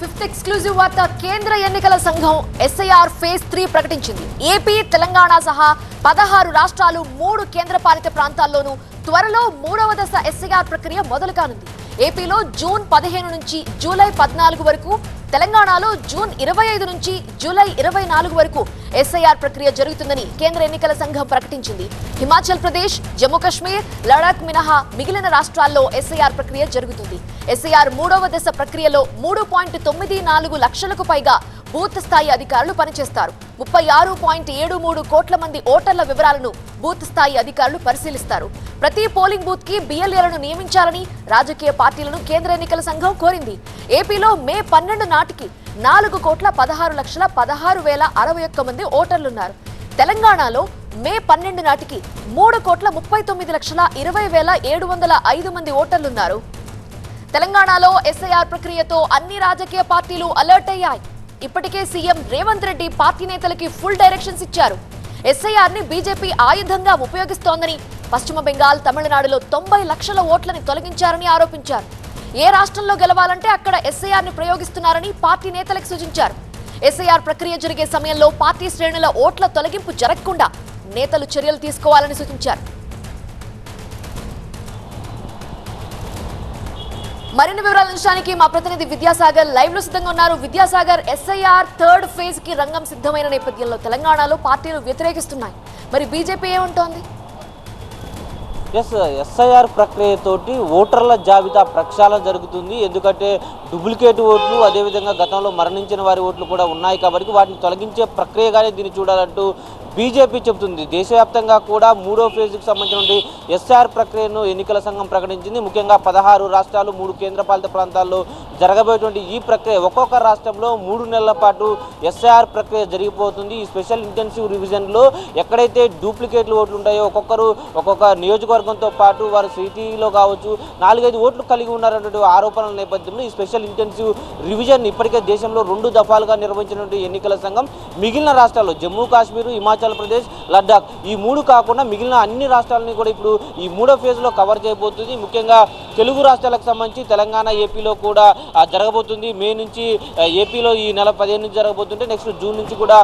Fifth exclusive వార్త కేంద్ర ఎన్నికల సంఘం ఎస్ఐఆర్ ఫేజ్ 3 ప్రకటించింది. ఏపీ, తెలంగాణ సహా 16 రాష్ట్రాలు 3 కేంద్రపాలిత ప్రాంతాల్లోనూ త్వరలో 3వ దశ ఎస్ఐఆర్ ప్రక్రియ మొదలు కానుంది. ఏపీలో జూన్ 15 నుంచి జూలై 14 వరకు, తెలంగాణలో జూన్ 25 నుంచి జూలై 24 వరకు ఎస్ఐఆర్ ప్రక్రియ జరుగుతుందని కేంద్ర ఎన్నికల సంఘం ప్రకటించింది. హిమాచల్ ప్రదేశ్, జమ్మూ కాశ్మీర్, లడాక్ మినహా మిగిలిన రాష్ట్రాల్లో ఎస్ఐఆర్ ప్రక్రియ జరుగుతుంది. ఎస్ఐఆర్ 3వ దశ ప్రక్రియలో 3.94 లక్షలకు పైగా బూత్ స్థాయి అధికారులు పనిచేస్తారు. 36.73 కోట్ల మంది ఓటర్ల వివరాలను బూత్ స్థాయి అధికారులు పరిశీలిస్తారు. ప్రతి పోలింగ్ బూత్ కి బిఎల్ఏలను నియమించాలని రాజకీయ పార్టీలను కేంద్ర ఎన్నికల సంఘం కోరింది. ఏపీలో మే 12 నాటికి 4,16,16,061 మంది ఓటర్లున్నారు. తెలంగాణలో మే 12 నాటికి 3,39,20,705 మంది ఓటర్లున్నారు. తెలంగాణలో ఎస్ఐఆర్ ప్రక్రియతో అన్ని రాజకీయ పార్టీలు అలర్ట్ అయ్యాయి. ఇప్పటికే సీఎం రేవంత్ రెడ్డి పార్టీ నేతలకి ఫుల్ డైరెక్షన్స్ ఇచ్చారు. ఎస్ఐఆర్ ని బీజేపీ ఆయుధంగా ఉపయోగిస్తోందని, పశ్చిమ బెంగాల్, తమిళనాడులో 90 లక్షల ఓట్లని తొలగించారని ఆరోపించారు. ఏ రాష్ట్రంలో గెలవాలంటే అక్కడ ఎస్ఐఆర్ ని ప్రయోగిస్తున్నారని పార్టీ నేతలకు సూచించారు. ఎస్ఐఆర్ ప్రక్రియ జరిగే సమయంలో పార్టీ శ్రేణుల ఓట్ల తొలగింపు జరగకుండా నేతలు చర్యలు తీసుకోవాలని సూచించారు. మరిన్ని వివరాల అంశానికి మా ప్రతినిధి విద్యాసాగర్ లైవ్ లో సిద్ధంగా ఉన్నారు. విద్యాసాగర్, ఎస్ఐఆర్ 3rd ఫేజ్ కి రంగం సిద్ధమైన నేపథ్యంలో తెలంగాణలో పార్టీలు వ్యతిరేకిస్తున్నాయి. మరి బీజేపీ ఏమంటోంది? ఎస్ఐఆర్ ప్రక్రియతోటి ఓటర్ల జాబితా ప్రక్షాళన జరుగుతుంది. ఎందుకంటే డూప్లికేట్ ఓట్లు, అదేవిధంగా గతంలో మరణించిన వారి ఓట్లు కూడా ఉన్నాయి కాబట్టి వాటిని తొలగించే ప్రక్రియగానే దీన్ని చూడాలంటూ బీజేపీ చెబుతుంది. దేశవ్యాప్తంగా కూడా 3వ ఫేజ్కి సంబంధించిన ఎస్ఐఆర్ ప్రక్రియను ఎన్నికల సంఘం ప్రకటించింది. ముఖ్యంగా 16 రాష్ట్రాలు, 3 కేంద్రపాలిత ప్రాంతాల్లో జరగబోయేటువంటి ఈ ప్రక్రియ ఒక్కొక్క రాష్ట్రంలో 3 నెలల పాటు ఎస్ఐఆర్ ప్రక్రియ జరిగిపోతుంది. ఈ స్పెషల్ ఇంటెన్సివ్ రివిజన్లో ఎక్కడైతే డూప్లికేట్లు ఓట్లు ఉంటాయో ఒక్కొక్క నియోజకవర్గంతో పాటు వారు సిటీలో కావచ్చు 4-5 ఓట్లు కలిగి ఉన్నారన్నటువంటి ఆరోపణల నేపథ్యంలో ఈ స్పెషల్ ఇంటెన్సివ్ రివిజన్ ఇప్పటికే దేశంలో 2 దఫాలుగా నిర్వహించినటువంటి ఎన్నికల సంఘం మిగిలిన రాష్ట్రాల్లో జమ్మూ కాశ్మీర్, హిమాచల్ ప్రదేశ్, లద్దాఖ్ ఈ 3 కాకుండా మిగిలిన అన్ని రాష్ట్రాలని కూడా ఇప్పుడు ఈ 3వ ఫేజ్లో కవర్ చేయబోతుంది. ముఖ్యంగా తెలుగు రాష్ట్రాలకు సంబంధించి తెలంగాణ, ఏపీలో కూడా జరగబోతుంది. మే నుంచి ఏపీలో ఈ నెల 15 నుంచి జరగబోతుంటే నెక్స్ట్ జూన్ నుంచి కూడా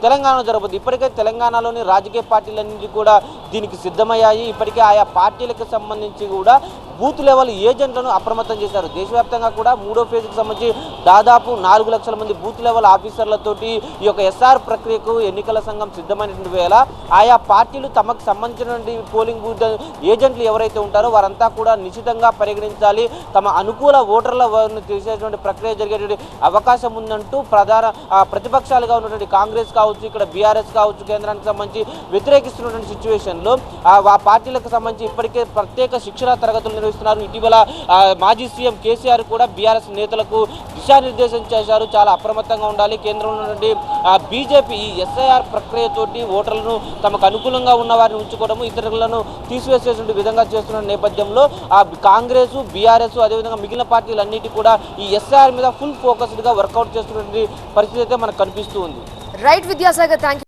తెలంగాణలో జరగబోతుంది. ఇప్పటికే తెలంగాణలోని రాజకీయ పార్టీలన్నింటినీ కూడా దీనికి సిద్ధమయ్యాయి. ఇప్పటికే ఆయా పార్టీలకు సంబంధించి కూడా బూత్ లెవెల్ ఏజెంట్లను అప్రమత్తం చేశారు. దేశవ్యాప్తంగా కూడా 3వ ఫేజ్కి సంబంధించి దాదాపు 4 లక్షల మంది బూత్ లెవెల్ ఆఫీసర్లతోటి ఈ యొక్క ఎస్ఆర్ ప్రక్రియకు ఎన్నికల సంఘం సిద్ధమైనటువంటి వేళ ఆయా పార్టీలు తమకు సంబంధించినటువంటి పోలింగ్ బూత్ ఏజెంట్లు ఎవరైతే ఉంటారో వారంతా కూడా నిశ్చితంగా పరిగణించాలి. తమ అనుకూల ఓటర్లను తీసేటువంటి ప్రక్రియ జరిగేటువంటి అవకాశం ఉందంటూ ప్రతిపక్షాలుగా ఉన్నటువంటి కాంగ్రెస్ కావచ్చు, ఇక్కడ బీఆర్ఎస్ కావచ్చు, కేంద్రానికి సంబంధించి వ్యతిరేకిస్తున్నటువంటి సిచ్యువేషన్లో ఆ పార్టీలకు సంబంధించి ఇప్పటికే ప్రత్యేక శిక్షణ తరగతులు నిర్వహిస్తున్నారు. ఇటీవల మాజీ సీఎం కేసీఆర్ కూడా బీఆర్ఎస్ నేతలకు దిశానిర్దేశం చేశారు. చాలా అప్రమత్తంగా ఉండాలి. కేంద్రంలో నుండి బీజేపీ ఈ ఎస్ఐఆర్ ప్రక్రియతోటి ఓటర్లను తమకు అనుకూలంగా ఉన్న వారిని ఉంచుకోవడము, ఇతరులను తీసివేసేటువంటి విధంగా చేస్తున్న నేపథ్యంలో కాంగ్రెస్, బీఆర్ఎస్ అదేవిధంగా మిగిలిన పార్టీలన్నిటి కూడా ఈ ఎస్ఐఆర్ మీద ఫుల్ ఫోకస్డ్గా వర్కౌట్ చేస్తున్నటువంటి పరిస్థితి అయితే మనకు కనిపిస్తూ ఉంది. Right Vidyasagar, thank you.